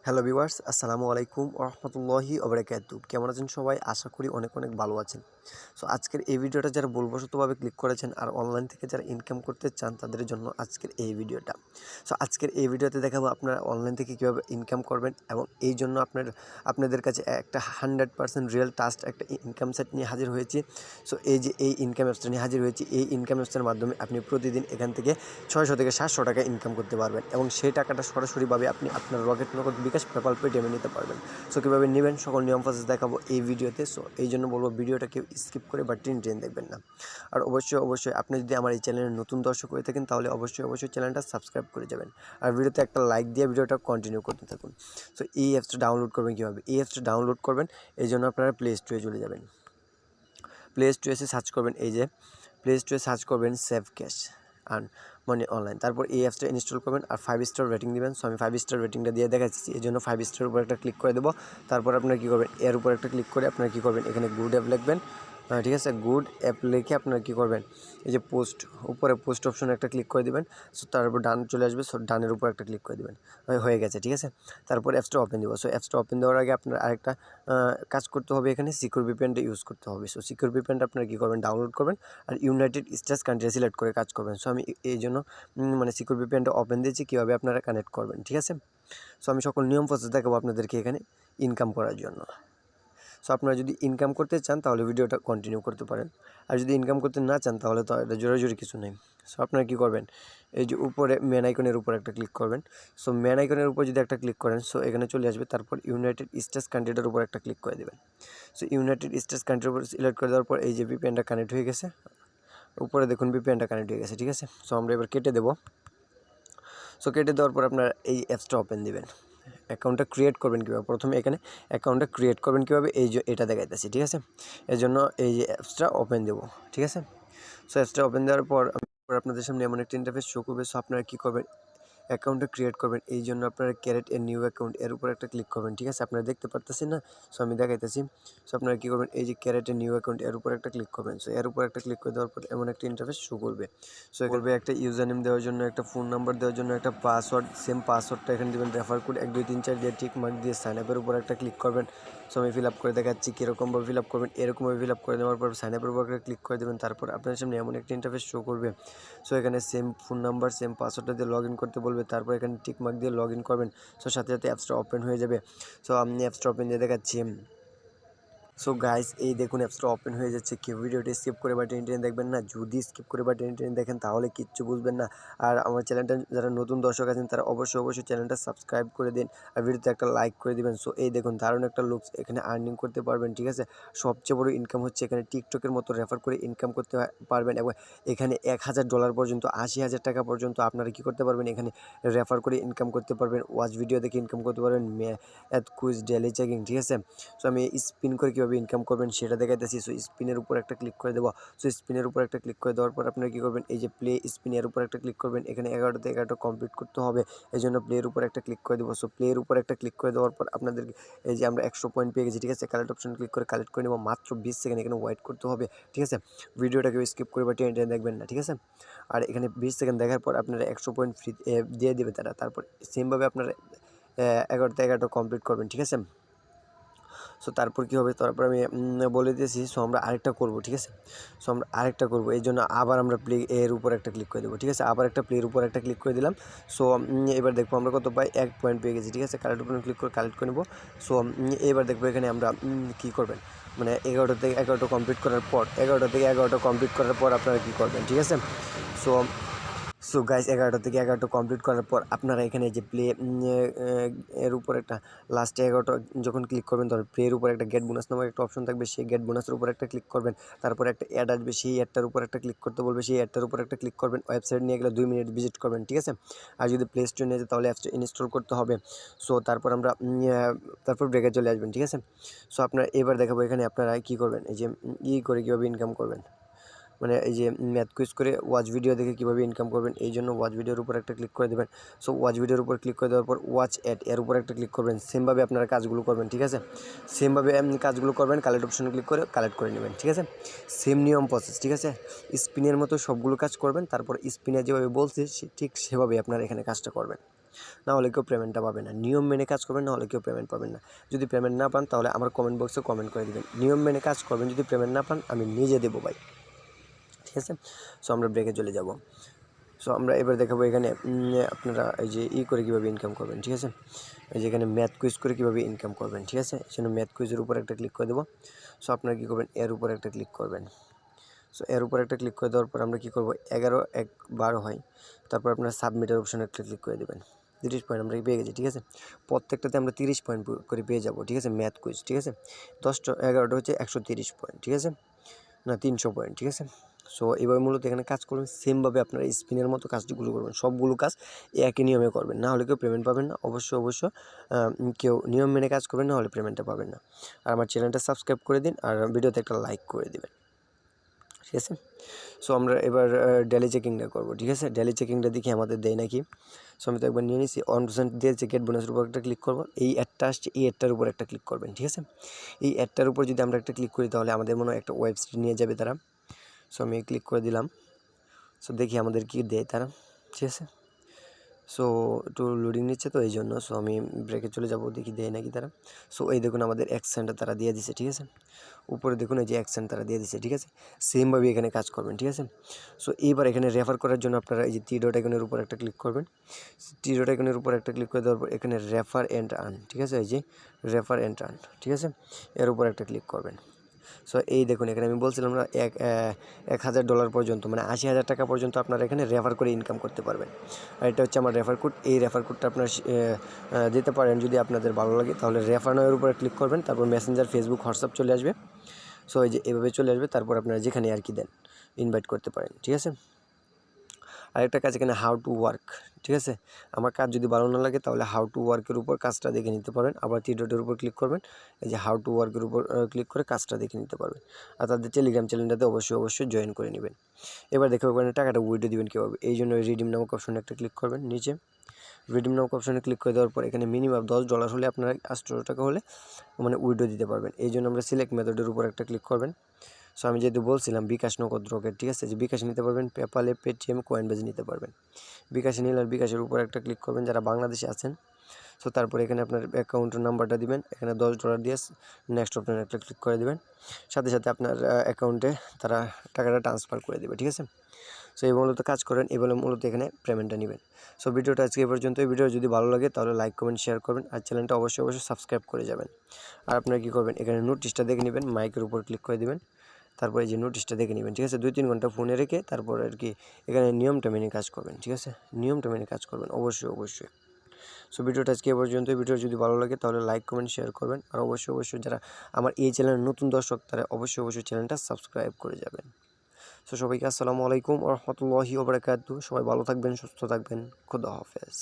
Hello viewers, আসসালামু আলাইকুম ওয়া রাহমাতুল্লাহি ওয়া বারাকাতুহু। কেমন আছেন সবাই? আশা করি অনেক অনেক ভালো আছেন। সো আজকের এই ভিডিওটা যারা ভুলবশতভাবে ক্লিক করেছেন আর অনলাইন থেকে যারা ইনকাম করতে চান তাদের জন্য আজকের এই ভিডিওটা। সো আজকের এই ভিডিওতে দেখাবো আপনারা অনলাইন থেকে কীভাবে ইনকাম করবেন এবং এই জন্য আপনাদের কাছে একটা 100% রিয়েল ট্রাস্ট একটা ইনকাম সাইট নিয়ে হাজির হয়েছি। সো এই যে এই ইনকাম অ্যাপসটা নিয়ে হাজির হয়েছি, এই ইনকাম অ্যাপসটার মাধ্যমে আপনি প্রতিদিন এখান থেকে 600 থেকে 700 টাকা ইনকাম করতে পারবেন এবং সেই টাকাটা সরাসরিভাবে আপনি আপনার রকেট নগদ বিকাশ পেপাল পেটিএমে নিতে পারবেন। সো কীভাবে নেবেন সকল নিয়ম প্রসেস দেখাবো এই ভিডিওতে। সো এই জন্য বলবো ভিডিওটা কেউ স্কিপ করে বা টেনে দেখবেন না। আর অবশ্যই আপনি যদি আমার এই চ্যানেলের নতুন দর্শক হয়ে থাকেন তাহলে অবশ্যই চ্যানেলটা সাবস্ক্রাইব করে যাবেন আর ভিডিওতে একটা লাইক দিয়ে ভিডিওটা কন্টিনিউ করতে থাকুন। সো এই অ্যাপসটা ডাউনলোড করবেন কীভাবে? এই অ্যাপসটা ডাউনলোড করবেন এই জন্য আপনারা প্লে স্টোরে চলে যাবেন। প্লে স্টোরে এসে সার্চ করবেন, এই যে প্লে স্টোরে সার্চ করবেন সেভ ক্যাশ আর মানে অনলাইন। তারপর এই অ্যাপসটা ইনস্টল করবেন আর 5 স্টার রেটিং দিবেন। সো আমি 5 স্টার রেটিংটা দিয়ে দেখাচ্ছি, এই জন্য 5 স্টারের উপর একটা ক্লিক করে দেবো। তারপর আপনারা কী করবেন, এর উপর একটা ক্লিক করে আপনারা কী করবেন, এখানে গুড অ্যাপ লিখবেন। ঠিক আছে, গুড অ্যাপ লিখে আপনারা কী করবেন, এই যে পোস্ট উপরে পোস্ট অপশনে একটা ক্লিক করে দেবেন। সো তারপর ডান চলে আসবে, সো ডানের উপর একটা ক্লিক করে দেবেন। হয়ে গেছে, ঠিক আছে। তারপর অ্যাপসটা ওপেন দেবো। সো অ্যাপসটা ওপেন দেওয়ার আগে আপনার আরেকটা কাজ করতে হবে, এখানে সিকিউর ভিপিএনটা ইউজ করতে হবে। সো সিকিউর ভিপিএনটা আপনারা কী করবেন, ডাউনলোড করবেন আর ইউনাইটেড স্টেটস কান্ট্রি সিলেক্ট করে কাজ করবেন। সো আমি এই জন্য মানে সিকিউর ভিপিএনটা ওপেন দিয়েছি, কীভাবে আপনারা কানেক্ট করবেন, ঠিক আছে। সো আমি সকল নিয়ম প্রসেস দেখাবো আপনাদেরকে এখানে ইনকাম করার জন্য। সো আপনারা যদি ইনকাম করতে চান তাহলে ভিডিওটা কন্টিনিউ করতে পারেন, আর যদি ইনকাম করতে না চান তাহলে তো এটা জোরাজোরি কিছু নেই। সো আপনারা কী করবেন, এই যে উপরে মেন আইকনের উপর একটা ক্লিক করবেন। সো মেন আইকনের উপর যদি একটা ক্লিক করেন সো এখানে চলে আসবে। তারপর ইউনাইটেড স্টেটস কান্ট্রিটার উপর একটা ক্লিক করে দেবেন। সো ইউনাইটেড স্টেটস কান্ট্রির উপর সিলেক্ট করে দেওয়ার পর এই যে ভিপিএনটা কানেক্ট হয়ে গেছে, উপরে দেখুন ভিপিএনটা কানেক্ট হয়ে গেছে, ঠিক আছে। সো আমরা এবার কেটে দেবো। সো কেটে দেওয়ার পর আপনারা এই অ্যাপসটা ওপেন দেবেন। অ্যাকাউন্টটা ক্রিয়েট করবেন কীভাবে, প্রথমে এখানে অ্যাকাউন্টটা ক্রিয়েট করবেন কীভাবে এই যে এটা দেখাইতেছি, ঠিক আছে। এর জন্য এই যে অ্যাপসটা ওপেন দেবো, ঠিক আছে। সো অ্যাপসটা ওপেন দেওয়ার পর আপনাদের সামনে এমন একটা ইন্টারফেস শো করবে। সো আপনারা কী করবেন, অ্যাকাউন্টটা ক্রিয়েট করবেন এই জন্য আপনারা ক্রিয়েট এ নিউ অ্যাকাউন্ট এর উপর একটা ক্লিক করবেন, ঠিক আছে। আপনারা দেখতে পারতেছেন না, সো আমি দেখাইতেছি। সো আপনারা কী করবেন, এই যে ক্রিয়েট এ নিউ অ্যাকাউন্ট এর উপর একটা ক্লিক করবেন। সো এর উপর একটা ক্লিক করে দেওয়ার পর এমন একটা ইন্টারফেস শো করবে। সো বলবে একটা ইউজার নেম দেওয়ার জন্য, একটা ফোন নাম্বার দেওয়ার জন্য, একটা পাসওয়ার্ড, সেম পাসওয়ার্ডটা এখানে দেবেন। রেফার কোড 1 2 3 4 দিয়ে টিক মার্ক দিয়ে সাইন আপের উপর একটা ক্লিক করবেন। সো আমি ফিল আপ করে দেখাচ্ছি কীরকমভাবে ফিল আপ করবেন। এরকমভাবে ফিল আপ করে দেওয়ার পর সাইন আপের উপর একটা ক্লিক করে দেবেন। তারপর আপনার সামনে এমন একটা ইন্টারফেস শো করবে। সো এখানে সেম ফোন নাম্বার সেম পাসওয়ার্ডটা দিয়ে লগ ইন করতে বলবে। তারপর এখানে টিক মার্ক দিয়ে লগ ইন করবেন। সো সাথে অ্যাপসটা ওপেন হয়ে যাবে। সো আমি অ্যাপসটা ওপেন দিয়ে দেখাচ্ছি। সো গাইস এই দেখুন অ্যাপসটা ওপেন হয়ে যাচ্ছে। কেউ ভিডিওটি স্কিপ করে বা টেনে দেখবেন না, যদি স্কিপ করে বা টেনে দেখেন তাহলে কিচ্ছু বুঝবেন না। আর আমার চ্যানেলটা যারা নতুন দর্শক আছেন তারা অবশ্যই চ্যানেলটা সাবস্ক্রাইব করে দিন আর ভিডিওতে একটা লাইক করে দিবেন। সো এই দেখুন দারুণ একটা লুকস, এখানে আর্নিং করতে পারবেন, ঠিক আছে। সবচেয়ে বড় ইনকাম হচ্ছে এখানে টিকটকের মতো রেফার করে ইনকাম করতে পারবেন এবং এখানে $1000 পর্যন্ত 80,000 টাকা পর্যন্ত আপনারা কী করতে পারবেন, এখানে রেফার করে ইনকাম করতে পারবেন। ওয়াচ ভিডিও দেখে ইনকাম করতে পারবেন, ম্যাথ কুইজ ডেলি চেকিং, ঠিক আছে। সো আমি স্পিন করে কীভাবে ইনকাম করবেন সেটা দেখাইতেছি। সো স্পিনের উপর একটা ক্লিক করে দেবো। সো স্পিনের উপর একটা ক্লিক করে দেওয়ার পর আপনারা কী করবেন, এই যে প্লে স্পিনের উপর একটা ক্লিক করবেন। এখানে 11টা 11টা কমপ্লিট করতে হবে, এই জন্য প্লের উপর একটা ক্লিক করে দেবো। সো প্লের উপর একটা ক্লিক করে দেওয়ার পর আপনাদের এই যে আমরা 100 পয়েন্ট পেয়ে গেছি, ঠিক আছে। কালেক্ট অপশন ক্লিক করে কালেক্ট করে নেবো। মাত্র 20 সেকেন্ড এখানে ওয়েট করতে হবে, ঠিক আছে। ভিডিওটা কেউ স্কিপ করে বা টেনে দেখবেন না, ঠিক আছে। আর এখানে 20 সেকেন্ড দেখার পর আপনারা 100 পয়েন্ট ফ্রি দিয়ে দেবে তারা। তারপর সেমভাবে আপনারা 11টা 11টা কমপ্লিট করবেন, ঠিক আছে। সো তারপর কী হবে, তারপর আমি বলে দিয়েছি। সো আমরা আরেকটা করব, ঠিক আছে। সো আমরা আরেকটা করব, এই জন্য আবার আমরা প্লে এর উপর একটা ক্লিক করে দেবো, ঠিক আছে। আবার একটা প্লের উপর একটা ক্লিক করে দিলাম। সো এবার দেখবো আমরা কত পাই, 1 পয়েন্ট পেয়ে গেছি, ঠিক আছে। কালেক্ট উপরে ক্লিক করে কালেক্ট করে নেবো। সো এবার দেখবো এখানে আমরা কী করবেন, মানে 11টা থেকে 11টা কমপ্লিট করার পর 11টা থেকে 11টা কমপ্লিট করার পর আপনারা কী করবেন, ঠিক আছে। সো সো গাইস 11টা থেকে 11টা কমপ্লিট করার পর আপনারা এখানে যে প্লে এর উপর একটা লাস্টে 11টা যখন ক্লিক করবেন তখন প্লের উপর একটা গেট বোনাস নামক একটা অপশন থাকবে, সেই গেট বোনাসের উপর একটা ক্লিক করবেন। তারপর একটা অ্যাড আসবে, সেই অ্যাডটার উপর একটা ক্লিক করতে বলবে, সেই অ্যাডটার উপর একটা ক্লিক করবেন। ওয়েবসাইট নিয়ে গেলে 2 মিনিট ভিজিট করবেন, ঠিক আছে। আর যদি প্লে স্টোরে নিয়ে যায় তাহলে অ্যাপসটা ইনস্টল করতে হবে। সো তারপর আমরা তারপর ব্রেকে চলে আসবেন, ঠিক আছে। সো আপনারা এবার দেখাবো এখানে আপনারা কী করবেন, এই যে করে কীভাবে ইনকাম করবেন, মানে এই যে ম্যাথ কুইজ করে ওয়াচ ভিডিও দেখে কীভাবে ইনকাম করবেন। এই জন্য ওয়াচ ভিডিওর উপর একটা ক্লিক করে দেবেন। সো ওয়াচ ভিডিওর উপর ক্লিক করে দেওয়ার পর ওয়াচ অ্যাড এর উপর একটা ক্লিক করবেন। সেমভাবে আপনারা কাজগুলো করবেন, ঠিক আছে। সেমভাবে কাজগুলো করবেন, কালেক্ট অপশনে ক্লিক করে কালেক্ট করে নেবেন, ঠিক আছে। সেম নিয়ম প্রসেস, ঠিক আছে। স্পিনের মতো সবগুলো কাজ করবেন। তারপর স্পিনে যেভাবে বলছি ঠিক সেভাবে আপনারা এখানে কাজটা করবেন। না হলে কেউ পেমেন্টটা পাবে না। নিয়ম মেনে কাজ করবেন, না হলে কেউ পেমেন্ট পাবেন না। যদি পেমেন্ট না পান তাহলে আমার কমেন্ট বক্সে কমেন্ট করে দেবেন। নিয়ম মেনে কাজ করবেন, যদি পেমেন্ট না পান আমি নিজে দেবো ভাই, ঠিক আছে। সো আমরা ব্রেকে চলে যাব। সো আমরা এবার দেখাবো এখানে আপনারা এই যে করে কীভাবে ইনকাম করবেন, ঠিক আছে। এই যে এখানে ম্যাথ কুইজ করে কীভাবে ইনকাম করবেন, ঠিক আছে। সেজন্য ম্যাথ কুইজের উপর একটা ক্লিক করে দেবো। সো আপনারা কী করবেন, এর উপর একটা ক্লিক করবেন। সো এর উপর একটা ক্লিক করে দেওয়ার পর আমরা কী করবো, 11 হয়, তারপর আপনার সাবমিটের অপশানে একটা ক্লিক করে দেবেন। 30 পয়েন্ট আমরা পেয়ে গেছি, ঠিক আছে। প্রত্যেকটাতে আমরা 30 পয়েন্ট করে পেয়ে যাবো, ঠিক আছে। ম্যাথ কুইজ, ঠিক আছে। 11টা হচ্ছে 130 পয়েন্ট, ঠিক আছে, না 300 পয়েন্ট, ঠিক আছে। সো এবার মূলত এখানে কাজ করবেন সেমভাবে, আপনারা স্পিনের মতো কাজগুলো করবেন, সবগুলো কাজ একই নিয়মে করবেন, না হলে কেউ পেমেন্ট পাবেন না। অবশ্য কেউ নিয়ম মেনে কাজ করবেন, না হলে পেমেন্টটা পাবেন না। আর আমার চ্যানেলটা সাবস্ক্রাইব করে দিন, আর ভিডিওতে একটা লাইক করে দেবেন, ঠিক আছে। সো আমরা এবার ডেলি চেকিংটা করবো, ঠিক আছে। ডেলি চেকিংটা দেখি আমাদের দেয় নাকি। সো আমি তো একবার নিয়ে নিচ্ছি, 1% দিয়েছে, গেট বোনাসের উপর একটা ক্লিক করবো। এই অ্যাডটা আসছে, এই অ্যাডটার উপর একটা ক্লিক করবেন, ঠিক আছে। এই অ্যাডটার উপর যদি আমরা একটা ক্লিক করি তাহলে আমাদের মনে হয় একটা ওয়েবসাইট নিয়ে যাবে তারা। সো আমি ক্লিক করে দিলাম। সো দেখি আমাদের কি দেয় তারা, ঠিক আছে। সো একটু লোডিং নিচ্ছে তো এই জন্য। সো আমি ব্রেকে চলে যাব, দেখি দেয় নাকি তারা। সো এই দেখুন আমাদের অ্যাকসেন্টটা তারা দিয়ে দিচ্ছে, ঠিক আছে। উপরে দেখুন এই যে অ্যাকসেন্ট তারা দিয়ে দিচ্ছে, ঠিক আছে। সেমভাবে এখানে কাজ করবেন, ঠিক আছে। সো এইবার এখানে রেফার করার জন্য আপনারা এই যে টি ডট আইকনের উপর একটা ক্লিক করবেন। টি ডট আইকনের উপর একটা ক্লিক করে দেওয়ার পর এখানে রেফার অ্যান্ড আর্ন, ঠিক আছে। এই যে রেফার অ্যান্ড আর্ন, ঠিক আছে, এর উপর একটা ক্লিক করবেন। সো এই দেখুন এখানে আমি বলছিলাম না, $1000 পর্যন্ত, মানে 80,000 টাকা পর্যন্ত আপনারা এখানে রেফার করে ইনকাম করতে পারবেন। আর এটা হচ্ছে আমার রেফার কোড। এই রেফার কোডটা আপনার দিতে পারেন যদি আপনাদের ভালো লাগে। তাহলে রেফার নাওয়ের উপরে ক্লিক করবেন, তারপর মেসেঞ্জার, ফেসবুক, হোয়াটসঅ্যাপ চলে আসবে। সো এই যে এভাবে চলে আসবে, তারপর আপনারা যেখানে আর কি দেন ইনভাইট করতে পারেন, ঠিক আছে। আরেকটা কাজ এখানে হাউ টু ওয়ার্ক, ঠিক আছে। আমার কাজ যদি ভালো না লাগে তাহলে হাউ টু ওয়ার্কের উপর কাজটা দেখে নিতে পারবেন। আবার থ্রি ডটের উপর ক্লিক করবেন, এই যে হাউ টু ওয়ার্কের উপর ক্লিক করে কাজটা দেখে নিতে পারবেন। আর তাদের টেলিগ্রাম চ্যানেলটাতে অবশ্যই জয়েন করে নেবেন। এবার দেখে পাবেন টাকাটা উইথড্র দিবেন কীভাবে। এই জন্য রিডিম নামক অপশনে একটা ক্লিক করবেন, নিচে রিডিম নামক অপশনে ক্লিক করে দেওয়ার পর এখানে মিনিমাম $10 হলে আপনারা 800 টাকা হলে মানে উইথড্র দিতে পারবেন। এই জন্য আমরা সিলেক্ট মেথডের উপর একটা ক্লিক করবেন। সো আমি যেহেতু বলছিলাম বিকাশ, নগদ, রকেট, ঠিক আছে, যে বিকাশে নিতে পারবেন, পেপালে, পেটিএম, কয়েনবেজে নিতে পারবেন। বিকাশে নিলে আর বিকাশের উপর একটা ক্লিক করবেন যারা বাংলাদেশে আছেন। সো তারপরে এখানে আপনার অ্যাকাউন্টের নাম্বারটা দিবেন, এখানে $10 দিয়ে নেক্সট অপশনে একটা ক্লিক করে দেবেন। সাথে সাথে আপনার অ্যাকাউন্টে তারা টাকাটা ট্রান্সফার করে দেবে, ঠিক আছে। সো এই মূলত কাজ করেন, এই বলে মূলত এখানে পেমেন্টটা নেবেন। সো ভিডিওটা আজকে এই পর্যন্ত। এই ভিডিও যদি ভালো লাগে তাহলে লাইক, কমেন্ট, শেয়ার করবেন, আর চ্যানেলটা অবশ্যই সাবস্ক্রাইব করে যাবেন। আর আপনারা কী করবেন, এখানে নোটিশটা দেখে নেবেন, মাইকের উপর ক্লিক করে দেবেন, তারপরে এই যে নোটিশটা দেখে নেবেন, ঠিক আছে। 2-3 ঘন্টা ফোনে রেখে তারপর আর কি এখানে নিয়মটা মেনে কাজ করবেন, ঠিক আছে। নিয়মটা মেনে কাজ করবেন অবশ্যই। সো ভিডিওটা আজকে এ পর্যন্ত। ভিডিও যদি ভালো লাগে তাহলে লাইক, কমেন্ট, শেয়ার করবেন। আর অবশ্যই যারা আমার এই চ্যানেলের নতুন দর্শক তারা অবশ্যই চ্যানেলটা সাবস্ক্রাইব করে যাবেন। সো সবাইকে আসসালামু আলাইকুম ওয়া রাহমাতুল্লাহি ওয়া বারাকাতুহু। সবাই ভালো থাকবেন, সুস্থ থাকবেন। খোদা হাফেজ।